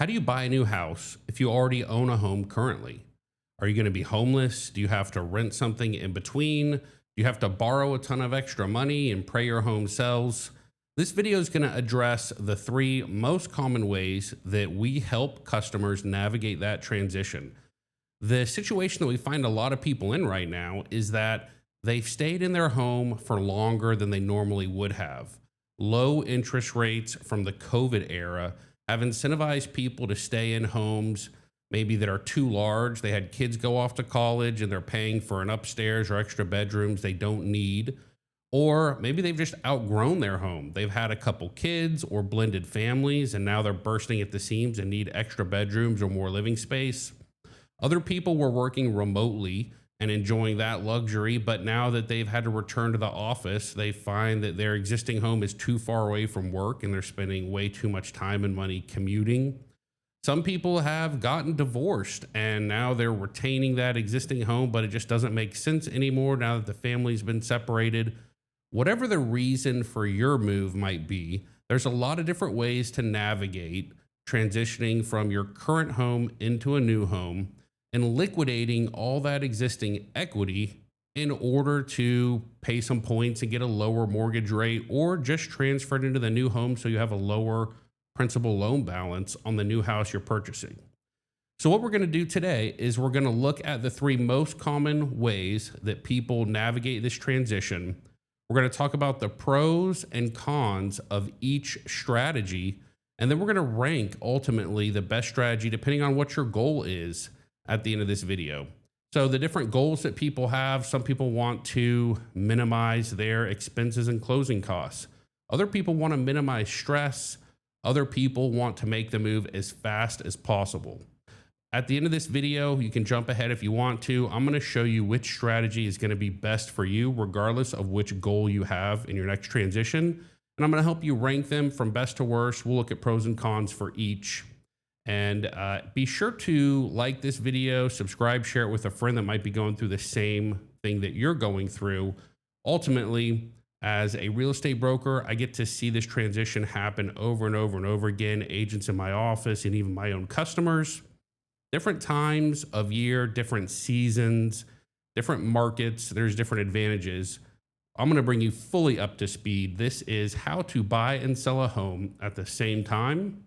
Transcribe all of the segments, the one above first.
How do you buy a new house if you already own a home currently? Are you going to be homeless? Do you have to rent something in between? Do you have to borrow a ton of extra money and pray your home sells? This video is going to address the three most common ways that we help customers navigate that transition. The situation that we find a lot of people in right now is that they've stayed in their home for longer than they normally would have. Low interest rates from the COVID era have incentivized people to stay in homes maybe that are too large. They had kids go off to college and they're paying for an upstairs or extra bedrooms they don't need. Or maybe they've just outgrown their home. They've had a couple kids or blended families and now they're bursting at the seams and need extra bedrooms or more living space. Other people were working remotely and enjoying that luxury, but now that they've had to return to the office, they find that their existing home is too far away from work and they're spending way too much time and money commuting. Some people have gotten divorced and now they're retaining that existing home, but it just doesn't make sense anymore now that the family's been separated. Whatever the reason for your move might be, there's a lot of different ways to navigate transitioning from your current home into a new home and liquidating all that existing equity in order to pay some points and get a lower mortgage rate or just transfer it into the new home so you have a lower principal loan balance on the new house you're purchasing. So what we're going to do today is we're going to look at the three most common ways that people navigate this transition. We're going to talk about the pros and cons of each strategy, and then we're going to rank ultimately the best strategy depending on what your goal is at the end of this video. So the different goals that people have, some people want to minimize their expenses and closing costs. Other people want to minimize stress. Other people want to make the move as fast as possible. At the end of this video, you can jump ahead if you want to. I'm going to show you which strategy is going to be best for you, regardless of which goal you have in your next transition. And I'm going to help you rank them from best to worst. We'll look at pros and cons for each. And be sure to like this video, subscribe, share it with a friend that might be going through the same thing that you're going through. Ultimately, as a real estate broker, I get to see this transition happen over and over and over again. Agents in my office and even my own customers, different times of year, different seasons, different markets, there's different advantages. I'm going to bring you fully up to speed. This is how to buy and sell a home at the same time.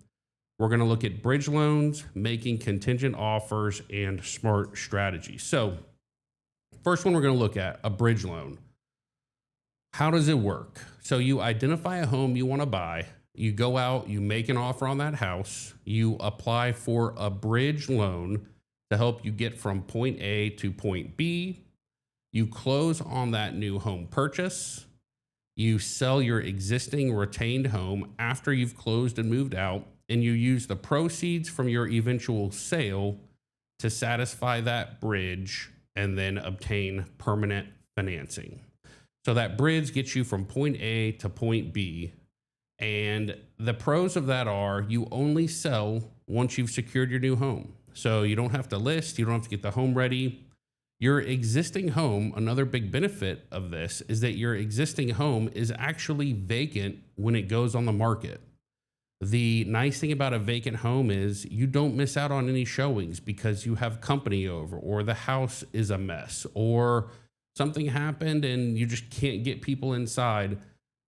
We're going to look at bridge loans, making contingent offers, and smart strategies. So first one we're going to look at, a bridge loan. How does it work? So you identify a home you want to buy. You go out, you make an offer on that house. You apply for a bridge loan to help you get from point A to point B. You close on that new home purchase. You sell your existing retained home after you've closed and moved out, and you use the proceeds from your eventual sale to satisfy that bridge and then obtain permanent financing. So that bridge gets you from point A to point B. And the pros of that are you only sell once you've secured your new home. So you don't have to list, you don't have to get the home ready. Your existing home, another big benefit of this is that your existing home is actually vacant when it goes on the market. The nice thing about a vacant home is you don't miss out on any showings because you have company over, or the house is a mess, or something happened and you just can't get people inside.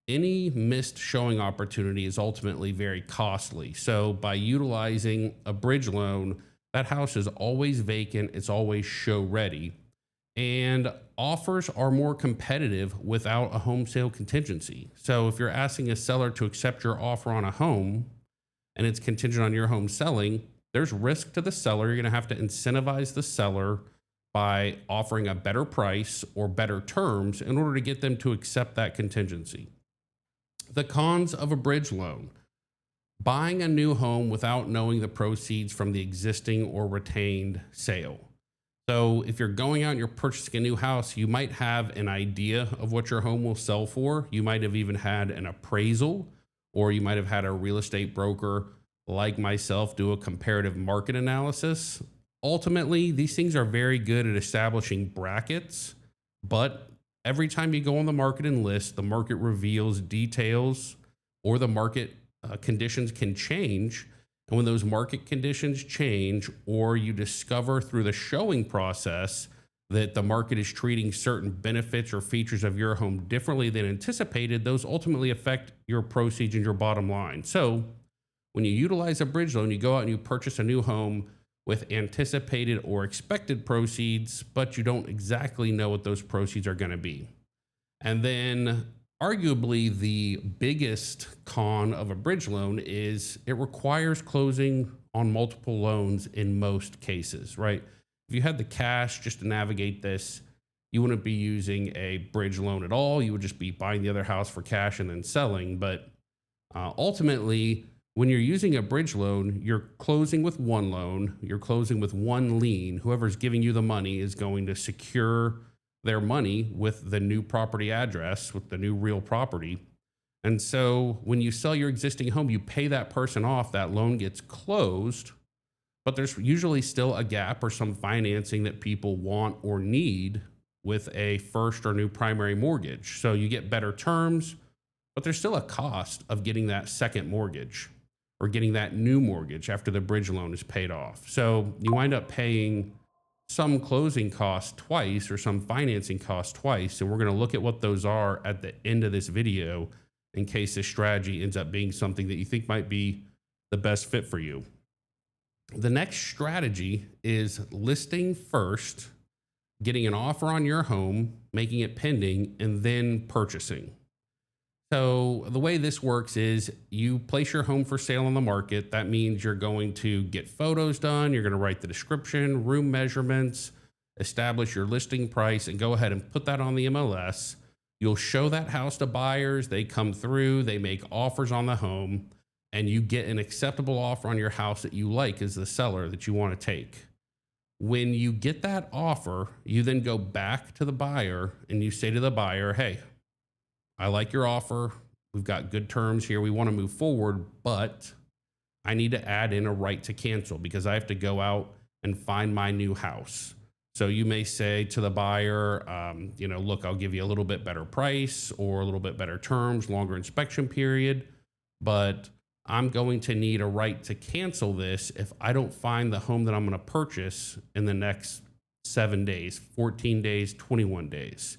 Any missed showing opportunity is ultimately very costly. So by utilizing a bridge loan, that house is always vacant, it's always show ready, and offers are more competitive without a home sale contingency. So if you're asking a seller to accept your offer on a home and it's contingent on your home selling, there's risk to the seller. You're going to have to incentivize the seller by offering a better price or better terms in order to get them to accept that contingency. The cons of a bridge loan: buying a new home without knowing the proceeds from the existing or retained sale. So if you're going out and you're purchasing a new house, you might have an idea of what your home will sell for. You might have even had an appraisal, or you might have had a real estate broker like myself do a comparative market analysis. Ultimately, these things are very good at establishing brackets, but every time you go on the market and list, the market reveals details or the market conditions can change. And when those market conditions change, or you discover through the showing process that the market is treating certain benefits or features of your home differently than anticipated, those ultimately affect your proceeds and your bottom line. So when you utilize a bridge loan, you go out and you purchase a new home with anticipated or expected proceeds, but you don't exactly know what those proceeds are going to be. And then, arguably, the biggest con of a bridge loan is it requires closing on multiple loans in most cases, right? If you had the cash just to navigate this, you wouldn't be using a bridge loan at all. You would just be buying the other house for cash and then selling. But ultimately, when you're using a bridge loan, you're closing with one loan, you're closing with one lien. Whoever's giving you the money is going to secure their money with the new property address, with the new real property. And so when you sell your existing home, you pay that person off, that loan gets closed, but there's usually still a gap or some financing that people want or need with a first or new primary mortgage. So you get better terms, but there's still a cost of getting that second mortgage or getting that new mortgage after the bridge loan is paid off. So you wind up paying some closing costs twice or some financing costs twice. And we're going to look at what those are at the end of this video in case this strategy ends up being something that you think might be the best fit for you. The next strategy is listing first, getting an offer on your home, making it pending, and then purchasing. So the way this works is you place your home for sale on the market. That means you're going to get photos done. You're going to write the description, room measurements, establish your listing price, and go ahead and put that on the MLS. You'll show that house to buyers. They come through, they make offers on the home, and you get an acceptable offer on your house that you like as the seller that you want to take. When you get that offer, you then go back to the buyer and you say to the buyer, hey, I like your offer. We've got good terms here. We want to move forward, but I need to add in a right to cancel because I have to go out and find my new house. So you may say to the buyer, look, I'll give you a little bit better price or a little bit better terms, longer inspection period, but I'm going to need a right to cancel this if I don't find the home that I'm going to purchase in the next 7 days, 14 days, 21 days.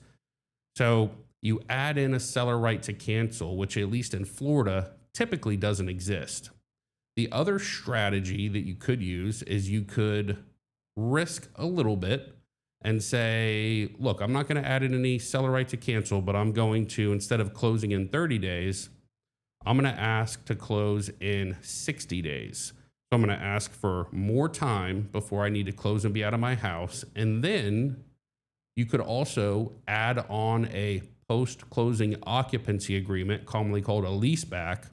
So you add in a seller right to cancel, which at least in Florida typically doesn't exist. The other strategy that you could use is you could risk a little bit and say, look, I'm not going to add in any seller right to cancel, but I'm going to, instead of closing in 30 days, I'm going to ask to close in 60 days. So I'm going to ask for more time before I need to close and be out of my house. And then you could also add on a post-closing occupancy agreement, commonly called a leaseback.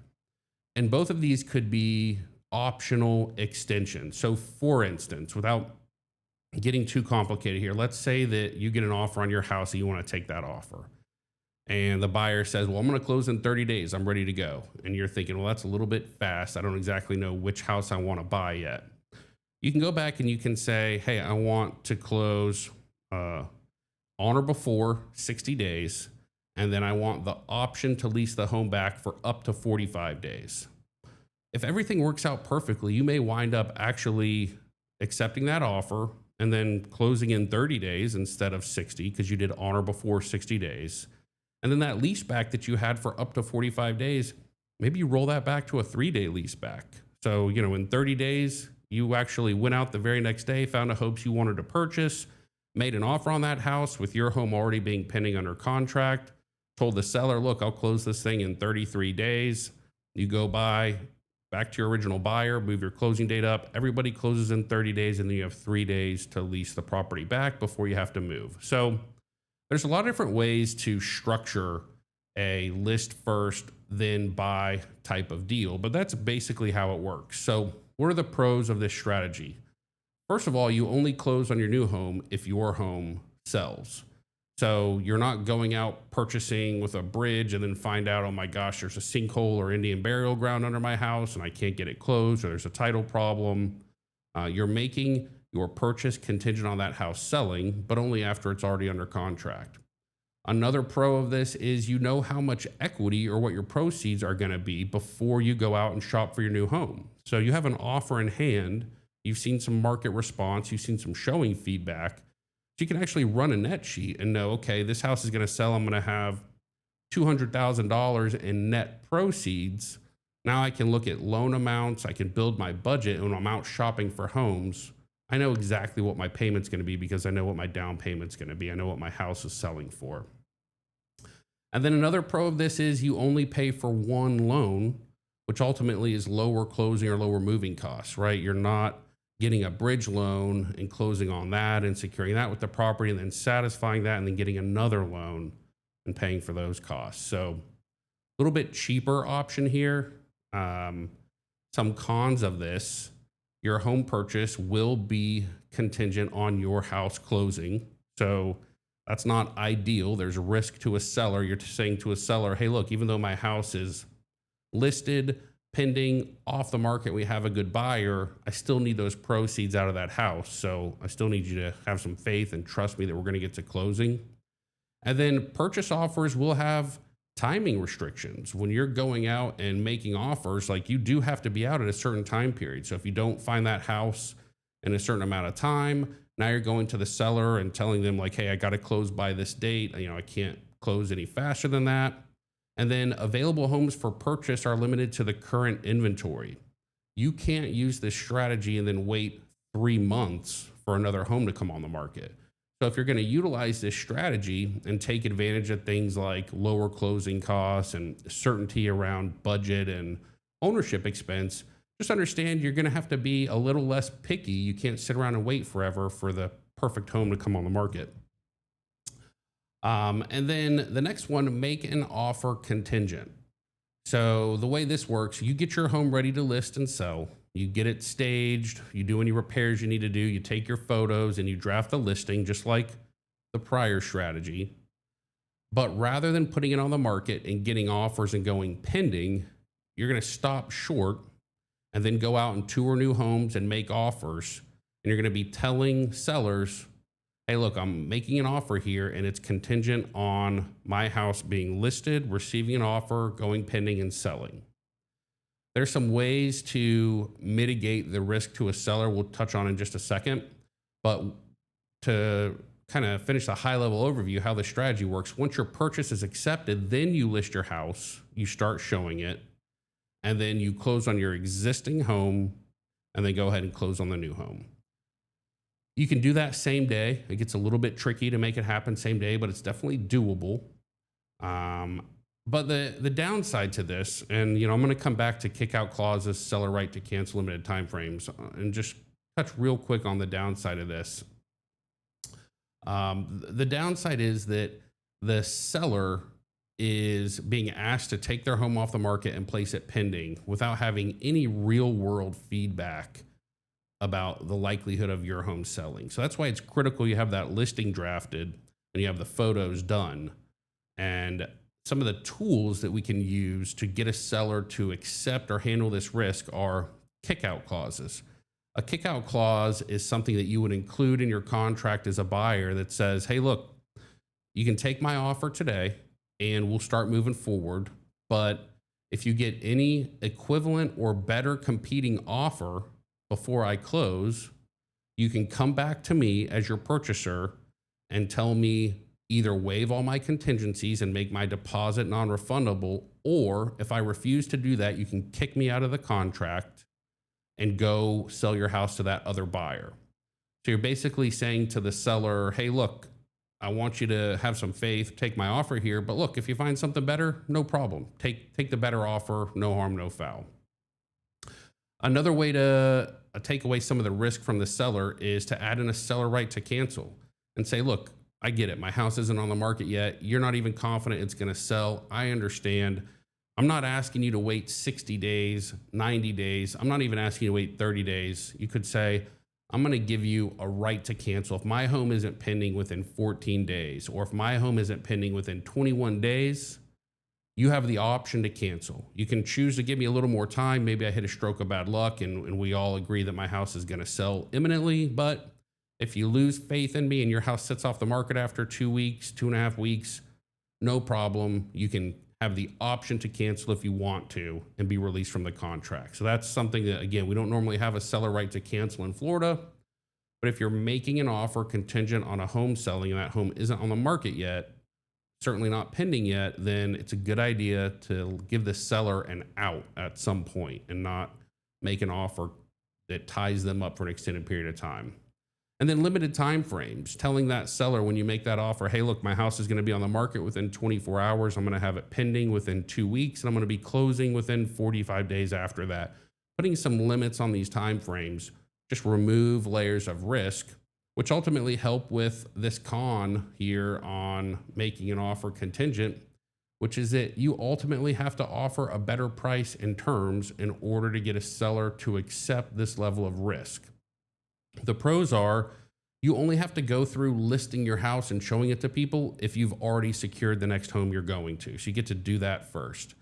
And both of these could be optional extensions. So for instance, without getting too complicated here, let's say that you get an offer on your house and you want to take that offer. And the buyer says, well, I'm going to close in 30 days. I'm ready to go. And you're thinking, well, that's a little bit fast. I don't exactly know which house I want to buy yet. You can go back and you can say, hey, I want to close on or before 60 days. And then I want the option to lease the home back for up to 45 days. If everything works out perfectly, you may wind up actually accepting that offer and then closing in 30 days instead of 60 because you did on or before 60 days. And then that lease back that you had for up to 45 days, maybe you roll that back to a 3-day lease back. So, in 30 days, you actually went out the very next day, found a house you wanted to purchase, made an offer on that house with your home already being pending under contract, told the seller, look, I'll close this thing in 33 days. You go back to your original buyer, move your closing date up. Everybody closes in 30 days, and then you have 3 days to lease the property back before you have to move. So there's a lot of different ways to structure a list first, then buy type of deal, but that's basically how it works. So what are the pros of this strategy? First of all, you only close on your new home if your home sells. So you're not going out purchasing with a bridge and then find out, oh my gosh, there's a sinkhole or Indian burial ground under my house and I can't get it closed, or there's a title problem. You're making your purchase contingent on that house selling, but only after it's already under contract. Another pro of this is you know how much equity or what your proceeds are going to be before you go out and shop for your new home. So you have an offer in hand, you've seen some market response, you've seen some showing feedback. So you can actually run a net sheet and know, okay, this house is going to sell. I'm going to have $200,000 in net proceeds. Now I can look at loan amounts, I can build my budget, and when I'm out shopping for homes, I know exactly what my payment's going to be because I know what my down payment's going to be. I know what my house is selling for. And then another pro of this is you only pay for one loan, which ultimately is lower closing or lower moving costs, right? You're not getting a bridge loan and closing on that and securing that with the property and then satisfying that and then getting another loan and paying for those costs. So a little bit cheaper option here. Some cons of this: your home purchase will be contingent on your house closing. So that's not ideal. There's a risk to a seller. You're saying to a seller, hey, look, even though my house is listed, pending, off the market, we have a good buyer, I still need those proceeds out of that house. So I still need you to have some faith and trust me that we're going to get to closing. And then purchase offers will have timing restrictions. When you're going out and making offers, like, you do have to be out at a certain time period. So if you don't find that house in a certain amount of time, now you're going to the seller and telling them, like, hey, I got to close by this date. I can't close any faster than that. And then available homes for purchase are limited to the current inventory. You can't use this strategy and then wait 3 months for another home to come on the market. So if you're going to utilize this strategy and take advantage of things like lower closing costs and certainty around budget and ownership expense, just understand you're going to have to be a little less picky. You can't sit around and wait forever for the perfect home to come on the market. And then the next one, make an offer contingent. So the way this works, you get your home ready to list and sell. You get it staged, you do any repairs you need to do, you take your photos and you draft a listing just like the prior strategy. But rather than putting it on the market and getting offers and going pending, you're going to stop short and then go out and tour new homes and make offers. And you're going to be telling sellers, hey, look, I'm making an offer here and it's contingent on my house being listed, receiving an offer, going pending, and selling. There's some ways to mitigate the risk to a seller we'll touch on in just a second. But to kind of finish the high level overview, how the strategy works, once your purchase is accepted, then you list your house, you start showing it, and then you close on your existing home and then go ahead and close on the new home. You can do that same day. It gets a little bit tricky to make it happen same day, but it's definitely doable. But the downside to this, and I'm going to come back to kick out clauses, seller right to cancel limited timeframes, and just touch real quick on the downside of this. The downside is that the seller is being asked to take their home off the market and place it pending without having any real world feedback about the likelihood of your home selling. So that's why it's critical you have that listing drafted and you have the photos done. And some of the tools that we can use to get a seller to accept or handle this risk are kickout clauses. A kickout clause is something that you would include in your contract as a buyer that says, hey, look, you can take my offer today and we'll start moving forward. But if you get any equivalent or better competing offer before I close, you can come back to me as your purchaser and tell me either waive all my contingencies and make my deposit non-refundable, or if I refuse to do that, you can kick me out of the contract and go sell your house to that other buyer. So you're basically saying to the seller, hey, look, I want you to have some faith, take my offer here, but look, if you find something better, no problem. Take the better offer, no harm, no foul. Another way to take away some of the risk from the seller is to add in a seller right to cancel and say, look, I get it. My house isn't on the market yet. You're not even confident it's going to sell. I understand. I'm not asking you to wait 60 days, 90 days. I'm not even asking you to wait 30 days. You could say, I'm going to give you a right to cancel. If my home isn't pending within 14 days, or if my home isn't pending within 21 days, you have the option to cancel. You can choose to give me a little more time. Maybe I hit a stroke of bad luck and we all agree that my house is going to sell imminently. But if you lose faith in me and your house sits off the market after 2 weeks, 2.5 weeks, no problem. You can have the option to cancel if you want to and be released from the contract. So that's something that, again, we don't normally have a seller right to cancel in Florida. But if you're making an offer contingent on a home selling and that home isn't on the market yet, certainly not pending yet, then it's a good idea to give the seller an out at some point and not make an offer that ties them up for an extended period of time. And then limited time frames, telling that seller when you make that offer, hey, look, my house is going to be on the market within 24 hours. I'm going to have it pending within 2 weeks, and I'm going to be closing within 45 days after that. Putting some limits on these time frames just remove layers of risk, which ultimately help with this con here on making an offer contingent, which is that you ultimately have to offer a better price and terms in order to get a seller to accept this level of risk. The pros are you only have to go through listing your house and showing it to people if you've already secured the next home you're going to. So you get to do that first.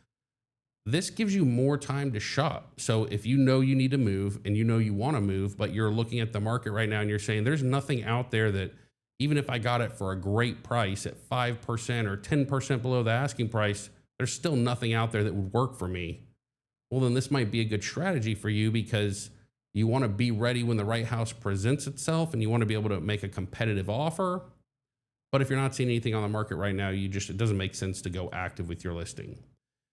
This gives you more time to shop. So if you know you need to move and you know you want to move, but you're looking at the market right now and you're saying there's nothing out there that, even if I got it for a great price at 5% or 10% below the asking price, there's still nothing out there that would work for me. Well, then this might be a good strategy for you because you want to be ready when the right house presents itself and you want to be able to make a competitive offer. But if you're not seeing anything on the market right now, it doesn't make sense to go active with your listing.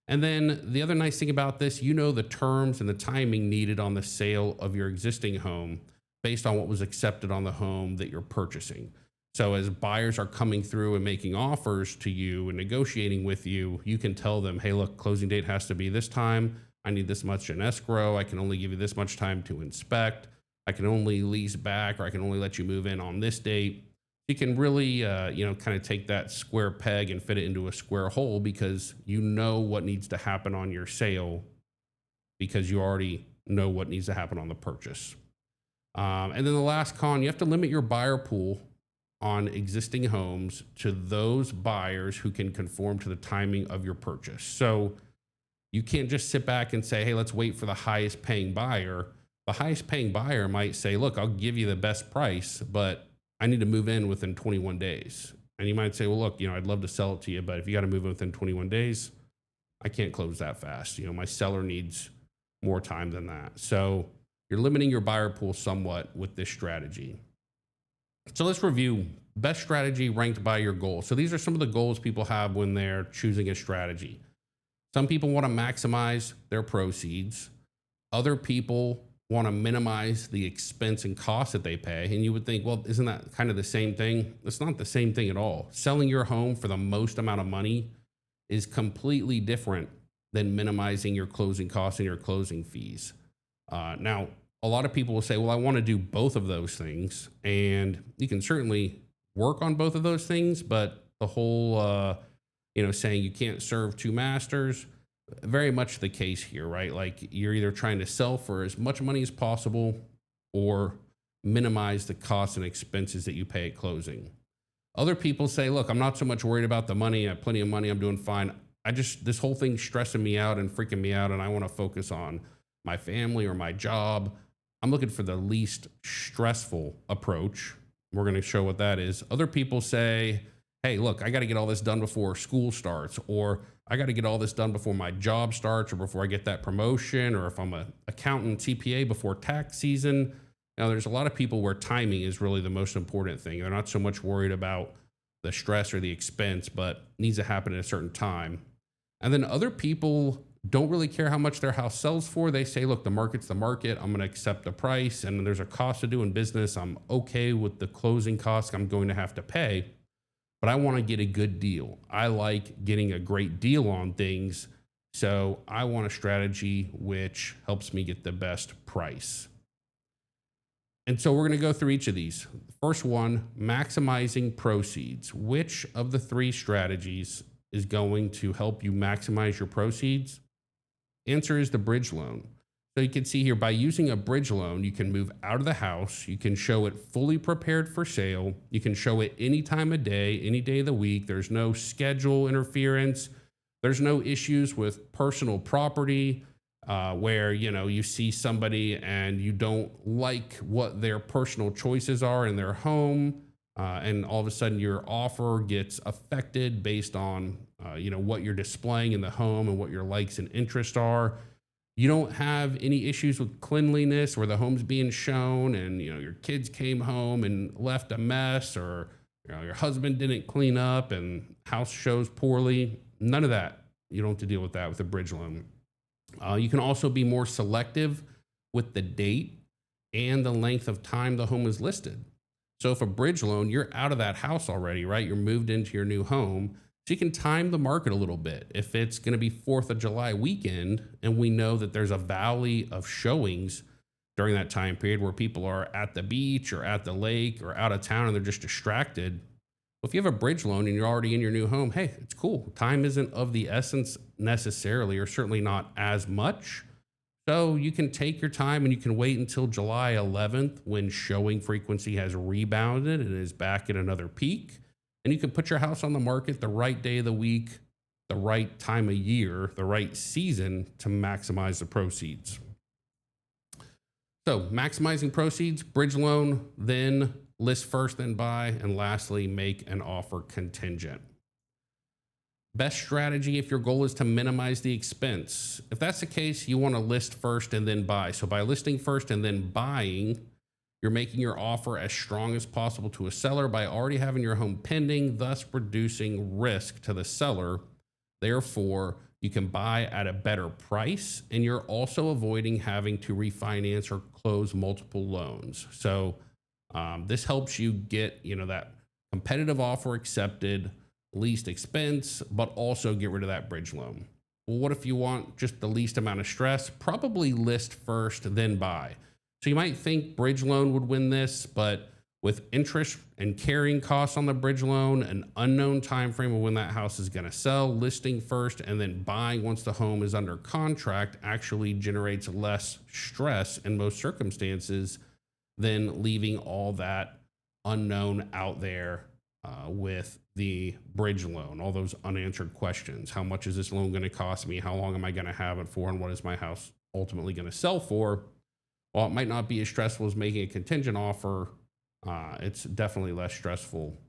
And then the other nice thing about this, you know the terms and the timing needed on the sale of your existing home based on what was accepted on the home that you're purchasing. So as buyers are coming through and making offers to you and negotiating with you, you can tell them, hey, look, closing date has to be this time. I need this much in escrow. I can only give you this much time to inspect. I can only lease back, or I can only let you move in on this date. You can really, kind of take that square peg and fit it into a square hole because you know what needs to happen on your sale because you already know what needs to happen on the purchase. And then the last con, you have to limit your buyer pool on existing homes to those buyers who can conform to the timing of your purchase. So you can't just sit back and say, hey, let's wait for the highest paying buyer. The highest paying buyer might say, look, I'll give you the best price, but I need to move in within 21 days. And you might say, well, look, I'd love to sell it to you, but if you got to move in within 21 days, I can't close that fast. My seller needs more time than that. So you're limiting your buyer pool somewhat with this strategy. So let's review best strategy ranked by your goals. So these are some of the goals people have when they're choosing a strategy. Some people want to maximize their proceeds. Other people want to minimize the expense and cost that they pay. And you would think, well, isn't that kind of the same thing? It's not the same thing at all. Selling your home for the most amount of money is completely different than minimizing your closing costs and your closing fees. Now, a lot of people will say, well, I want to do both of those things. And you can certainly work on both of those things, but the whole, saying you can't serve two masters, very much the case here, right? Like you're either trying to sell for as much money as possible or minimize the costs and expenses that you pay at closing. Other people say, look, I'm not so much worried about the money. I have plenty of money. I'm doing fine. This whole thing's stressing me out and freaking me out. And I want to focus on my family or my job. I'm looking for the least stressful approach. We're going to show what that is. Other people say, hey, look, I got to get all this done before school starts, or I got to get all this done before my job starts, or before I get that promotion, or if I'm an accountant, CPA, before tax season. Now, there's a lot of people where timing is really the most important thing. They're not so much worried about the stress or the expense, but it needs to happen at a certain time. And then other people don't really care how much their house sells for. They say, look, the market's the market. I'm going to accept the price, and there's a cost of doing business. I'm okay with the closing costs I'm going to have to pay, but I want to get a good deal. I like getting a great deal on things, so I want a strategy which helps me get the best price. And so we're going to go through each of these. First one, maximizing proceeds. Which of the three strategies is going to help you maximize your proceeds? Answer is the bridge loan. So you can see here, by using a bridge loan, you can move out of the house. You can show it fully prepared for sale. You can show it any time of day, any day of the week. There's no schedule interference. There's no issues with personal property where, you see somebody and you don't like what their personal choices are in their home. and all of a sudden your offer gets affected based on what you're displaying in the home and what your likes and interests are. You don't have any issues with cleanliness where the home's being shown and your kids came home and left a mess, or your husband didn't clean up and house shows poorly. None of that. You don't have to deal with that with a bridge loan. You can also be more selective with the date and the length of time the home is listed. So if a bridge loan, you're out of that house already, right? You're moved into your new home. So you can time the market a little bit. If it's going to be 4th of July weekend, and we know that there's a valley of showings during that time period where people are at the beach or at the lake or out of town and they're just distracted. Well, if you have a bridge loan and you're already in your new home, hey, it's cool. Time isn't of the essence necessarily, or certainly not as much. So you can take your time and you can wait until July 11th when showing frequency has rebounded and is back at another peak. And you can put your house on the market the right day of the week, the right time of year, the right season to maximize the proceeds. So maximizing proceeds, bridge loan, then list first, then buy, and lastly, make an offer contingent. Best strategy if your goal is to minimize the expense. If that's the case, you want to list first and then buy. So by listing first and then buying, you're making your offer as strong as possible to a seller by already having your home pending, thus reducing risk to the seller. Therefore, you can buy at a better price, and you're also avoiding having to refinance or close multiple loans. So this helps you get that competitive offer accepted, least expense, but also get rid of that bridge loan. Well, what if you want just the least amount of stress? Probably list first, then buy. So you might think bridge loan would win this, but with interest and carrying costs on the bridge loan, an unknown time frame of when that house is going to sell, listing first and then buying once the home is under contract actually generates less stress in most circumstances than leaving all that unknown out there with the bridge loan, all those unanswered questions. How much is this loan going to cost me? How long am I going to have it for? And what is my house ultimately going to sell for? While it might not be as stressful as making a contingent offer, it's definitely less stressful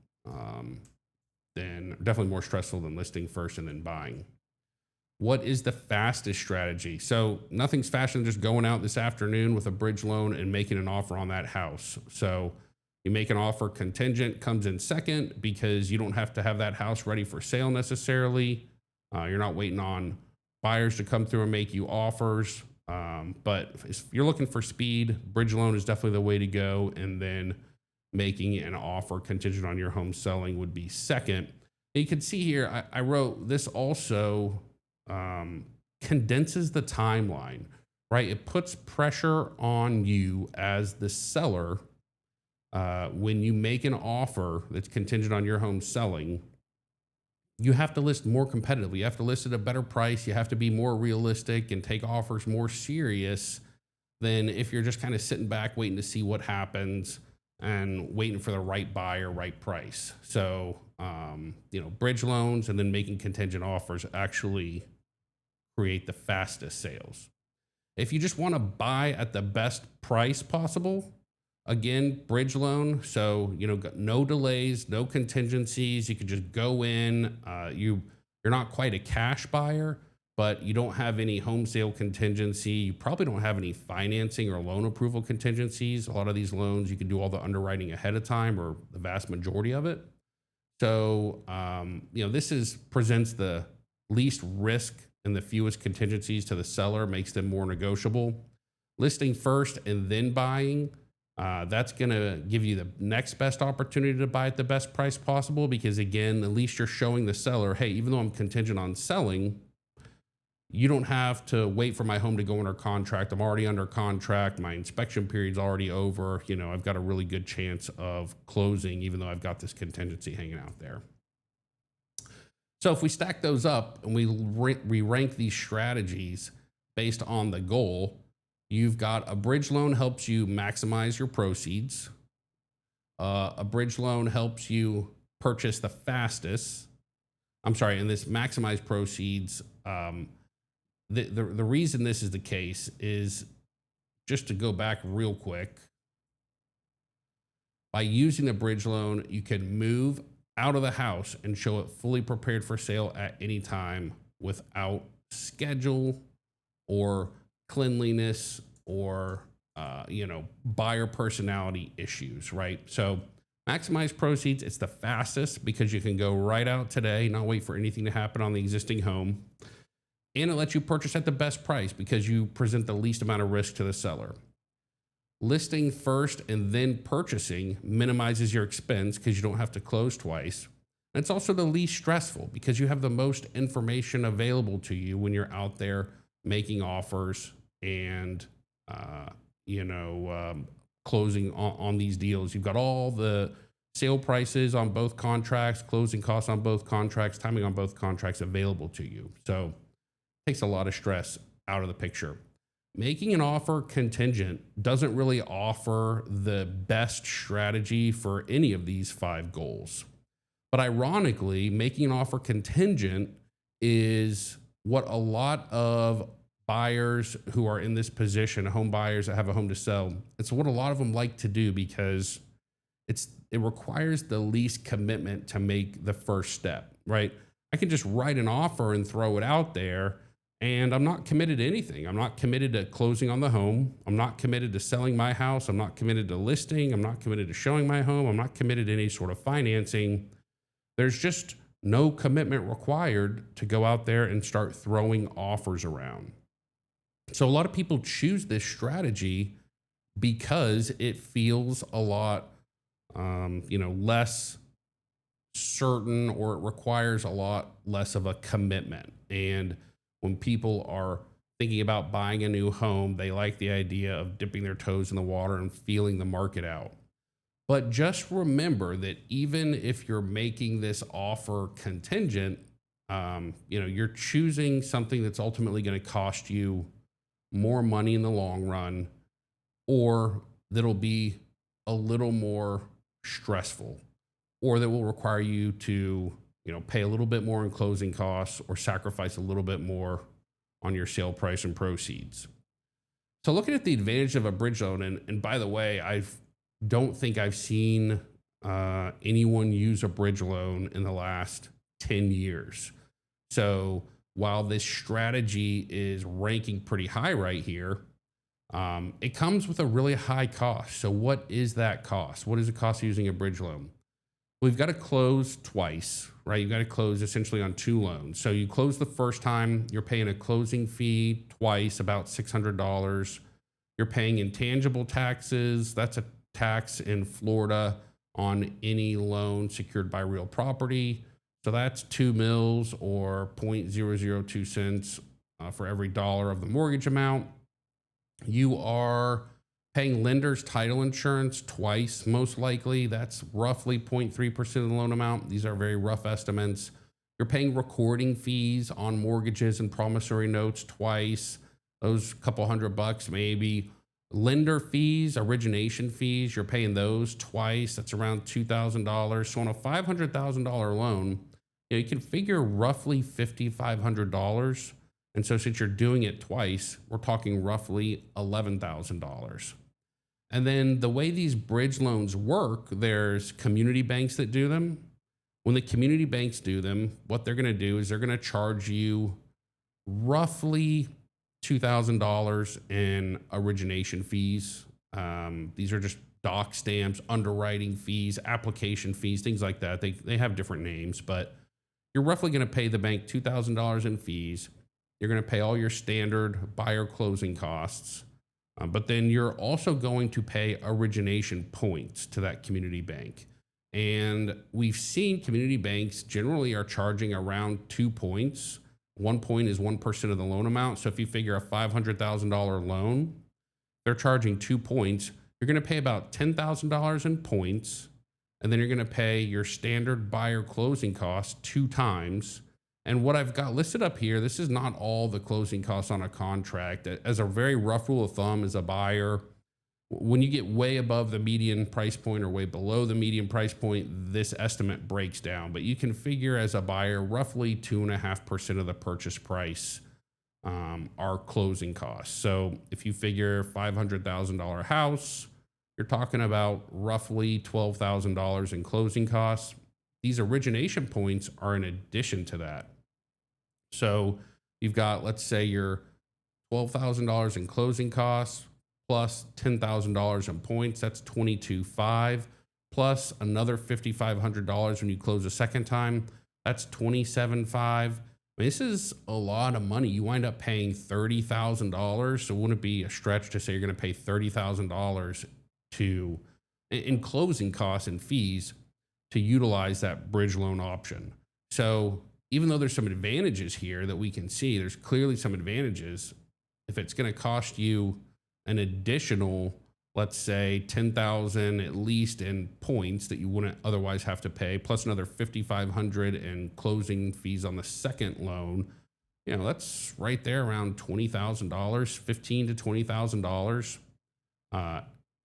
definitely more stressful than listing first and then buying. What is the fastest strategy? So nothing's faster than just going out this afternoon with a bridge loan and making an offer on that house. So you make an offer contingent, comes in second because you don't have to have that house ready for sale necessarily. You're not waiting on buyers to come through and make you offers. But if you're looking for speed, bridge loan is definitely the way to go. And then making an offer contingent on your home selling would be second. And you can see here, I wrote this also condenses the timeline, right? It puts pressure on you as the seller when you make an offer that's contingent on your home selling. You have to list more competitively. You have to list at a better price. You have to be more realistic and take offers more serious than if you're just kind of sitting back waiting to see what happens and waiting for the right buyer, right price. So, bridge loans and then making contingent offers actually create the fastest sales. If you just want to buy at the best price possible, again, bridge loan. So, no delays, no contingencies. You can just go in. You're not quite a cash buyer, but you don't have any home sale contingency. You probably don't have any financing or loan approval contingencies. A lot of these loans, you can do all the underwriting ahead of time, or the vast majority of it. So, this presents the least risk and the fewest contingencies to the seller, makes them more negotiable. Listing first and then buying, that's going to give you the next best opportunity to buy at the best price possible, because again, at least you're showing the seller, hey, even though I'm contingent on selling, you don't have to wait for my home to go under contract. I'm already under contract. My inspection period's already over. I've got a really good chance of closing, even though I've got this contingency hanging out there. So if we stack those up and we rank these strategies based on the goal, you've got a bridge loan helps you maximize your proceeds. A bridge loan helps you purchase the fastest. And this maximize proceeds. The reason this is the case is, just to go back real quick, By using the bridge loan, you can move out of the house and show it fully prepared for sale at any time without schedule or cleanliness or buyer personality issues, right? So maximize proceeds. It's the fastest because you can go right out today, not wait for anything to happen on the existing home. And it lets you purchase at the best price because you present the least amount of risk to the seller. Listing first and then purchasing minimizes your expense because you don't have to close twice. And it's also the least stressful because you have the most information available to you when you're out there making offers and, closing on these deals. You've got all the sale prices on both contracts, closing costs on both contracts, timing on both contracts available to you. So it takes a lot of stress out of the picture. Making an offer contingent doesn't really offer the best strategy for any of these 5 goals. But ironically, making an offer contingent is what a lot of buyers who are in this position, home buyers that have a home to sell, it's what a lot of them like to do because it requires the least commitment to make the first step, right? I can just write an offer and throw it out there, and I'm not committed to anything. I'm not committed to closing on the home. I'm not committed to selling my house. I'm not committed to listing. I'm not committed to showing my home. I'm not committed to any sort of financing. There's just no commitment required to go out there and start throwing offers around. So a lot of people choose this strategy because it feels a lot, less certain, or it requires a lot less of a commitment. And when people are thinking about buying a new home, they like the idea of dipping their toes in the water and feeling the market out. But just remember that even if you're making this offer contingent, you're choosing something that's ultimately going to cost you more money in the long run, or that'll be a little more stressful, or that will require you to, pay a little bit more in closing costs or sacrifice a little bit more on your sale price and proceeds. So looking at the advantage of a bridge loan, and by the way, don't think I've seen anyone use a bridge loan in the last 10 years. So while this strategy is ranking pretty high right here, it comes with a really high cost. So what is that cost? What is the cost of using a bridge loan? We've got to close twice, right? You've got to close essentially on 2 loans. So you close the first time, you're paying a closing fee twice, about $600. You're paying intangible taxes. That's a tax in Florida on any loan secured by real property. So that's 2 mils or 0.002 cents for every dollar of the mortgage amount. You are paying lender's title insurance twice, most likely. That's roughly 0.3% of the loan amount. These are very rough estimates. You're paying recording fees on mortgages and promissory notes twice. Those couple $100 maybe. Lender fees, origination fees, you're paying those twice. That's around $2,000. So on a $500,000 loan, you can figure roughly $5,500. And so since you're doing it twice, we're talking roughly $11,000. And then the way these bridge loans work, there's community banks that do them. When the community banks do them, what they're going to do is they're going to charge you roughly $2,000 in origination fees. These are just doc stamps, underwriting fees, application fees, things like that. They have different names, but you're roughly going to pay the bank $2,000 in fees. You're going to pay all your standard buyer closing costs. But then you're also going to pay origination points to that community bank. And we've seen community banks generally are charging around 2 points. 1 point is 1% of the loan amount. So if you figure a $500,000 loan, they're charging 2 points. You're going to pay about $10,000 in points. And then you're going to pay your standard buyer closing costs 2 times. And what I've got listed up here, this is not all the closing costs on a contract. As a very rough rule of thumb, as a buyer, when you get way above the median price point or way below the median price point, this estimate breaks down. But you can figure as a buyer, roughly 2.5% of the purchase price are closing costs. So if you figure $500,000 house, you're talking about roughly $12,000 in closing costs. These origination points are in addition to that. So you've got, let's say, your $12,000 in closing costs plus $10,000 in points. That's 22,500 plus another $5,500 when you close a second time. That's 27,500. This is a lot of money. You wind up paying $30,000. So wouldn't it be a stretch to say you're going to pay $30,000 to in closing costs and fees to utilize that bridge loan option? So even though there's some advantages here that we can see, there's clearly some advantages. If it's going to cost you an additional, let's say 10,000 at least in points that you wouldn't otherwise have to pay, plus another 5,500 in closing fees on the second loan, that's right there around $20,000, 15 to $20,000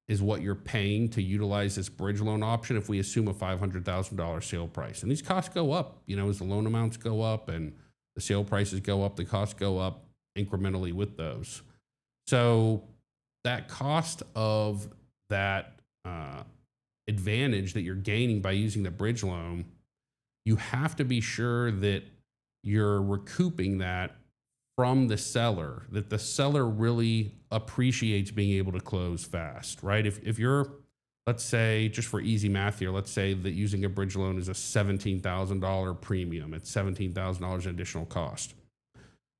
is what you're paying to utilize this bridge loan option. If we assume a $500,000 sale price, and these costs go up, as the loan amounts go up and the sale prices go up, the costs go up incrementally with those. So that cost of that advantage that you're gaining by using the bridge loan, you have to be sure that you're recouping that from the seller, that the seller really appreciates being able to close fast, right? If you're, let's say, just for easy math here, let's say that using a bridge loan is a $17,000 premium, it's $17,000 in additional cost.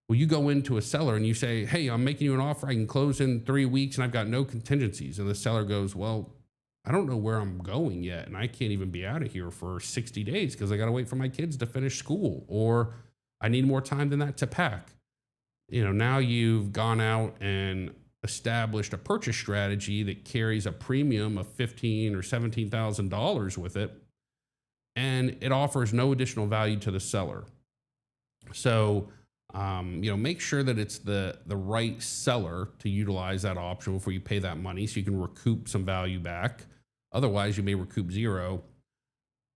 Well, you go into a seller and you say, hey, I'm making you an offer. I can close in 3 weeks and I've got no contingencies. And the seller goes, well, I don't know where I'm going yet. And I can't even be out of here for 60 days because I got to wait for my kids to finish school, or I need more time than that to pack. Now you've gone out and established a purchase strategy that carries a premium of $15,000 or $17,000 with it, and it offers no additional value to the seller. So, make sure that it's the right seller to utilize that option before you pay that money, so you can recoup some value back. Otherwise, you may recoup zero.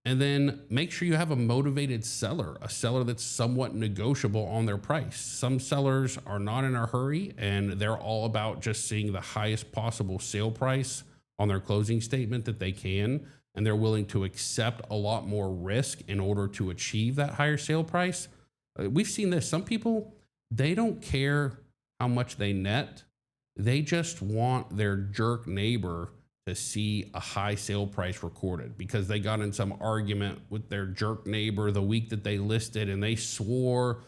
And then make sure you have a motivated seller, a seller that's somewhat negotiable on their price. Some sellers are not in a hurry and they're all about just seeing the highest possible sale price on their closing statement that they can. And they're willing to accept a lot more risk in order to achieve that higher sale price. We've seen this. Some people, they don't care how much they net. They just want their jerk neighbor to see a high sale price recorded because they got in some argument with their jerk neighbor the week that they listed, and they swore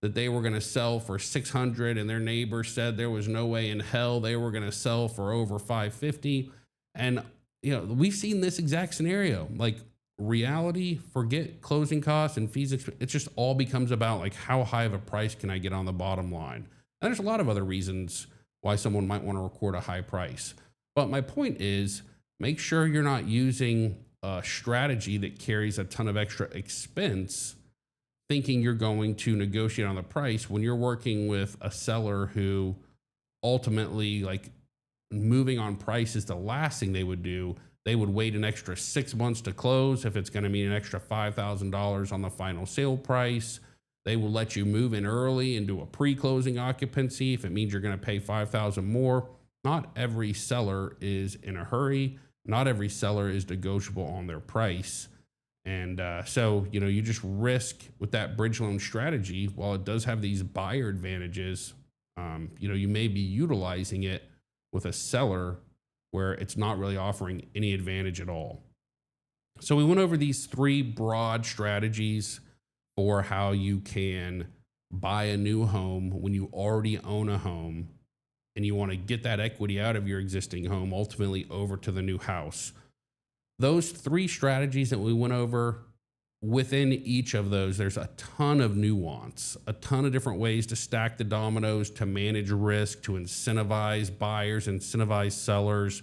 that they were going to sell for 600 and their neighbor said there was no way in hell they were going to sell for over 550. And we've seen this exact scenario. Like, reality, forget closing costs and fees. It just all becomes about like, how high of a price can I get on the bottom line? And there's a lot of other reasons why someone might want to record a high price. But my point is, make sure you're not using a strategy that carries a ton of extra expense, thinking you're going to negotiate on the price when you're working with a seller who ultimately, like, moving on price is the last thing they would do. They would wait an extra 6 months to close if it's going to mean an extra $5,000 on the final sale price. They will let you move in early and do a pre-closing occupancy if it means you're going to pay $5,000 more. Not every seller is in a hurry. Not every seller is negotiable on their price. And so, you just risk with that bridge loan strategy. While it does have these buyer advantages, you may be utilizing it with a seller where it's not really offering any advantage at all. So we went over these 3 broad strategies for how you can buy a new home when you already own a home and you want to get that equity out of your existing home, ultimately over to the new house. Those 3 strategies that we went over, within each of those, there's a ton of nuance, a ton of different ways to stack the dominoes, to manage risk, to incentivize buyers, incentivize sellers.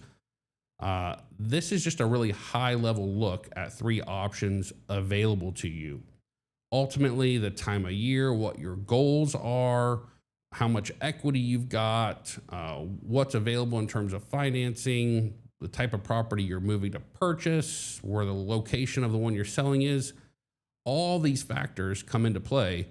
This is just a really high level look at 3 options available to you. Ultimately, the time of year, what your goals are, how much equity you've got, what's available in terms of financing, the type of property you're moving to purchase, where the location of the one you're selling is. All these factors come into play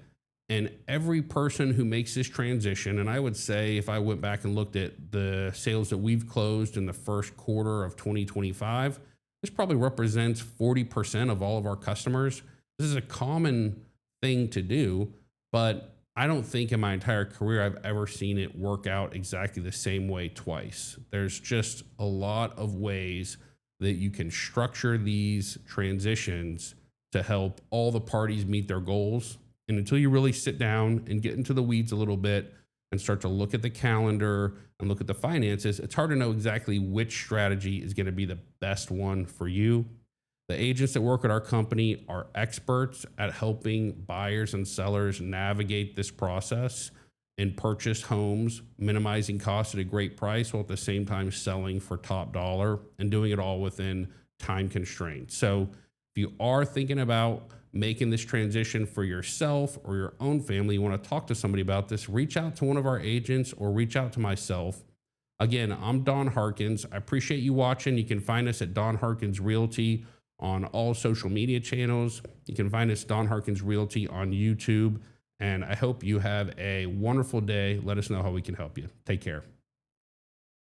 And every person who makes this transition, and I would say if I went back and looked at the sales that we've closed in the first quarter of 2025, this probably represents 40% of all of our customers. This is a common thing to do, but I don't think in my entire career I've ever seen it work out exactly the same way twice. There's just a lot of ways that you can structure these transitions to help all the parties meet their goals. And until you really sit down and get into the weeds a little bit and start to look at the calendar and look at the finances, it's hard to know exactly which strategy is going to be the best one for you. The agents that work at our company are experts at helping buyers and sellers navigate this process and purchase homes, minimizing costs at a great price while at the same time selling for top dollar and doing it all within time constraints. So if you are thinking about making this transition for yourself or your own family, you want to talk to somebody about this, reach out to one of our agents or reach out to myself. Again, I'm Don Harkins. I appreciate you watching. You can find us at Don Harkins Realty on all social media channels. You can find us Don Harkins Realty on YouTube. And I hope you have a wonderful day. Let us know how we can help you. Take care.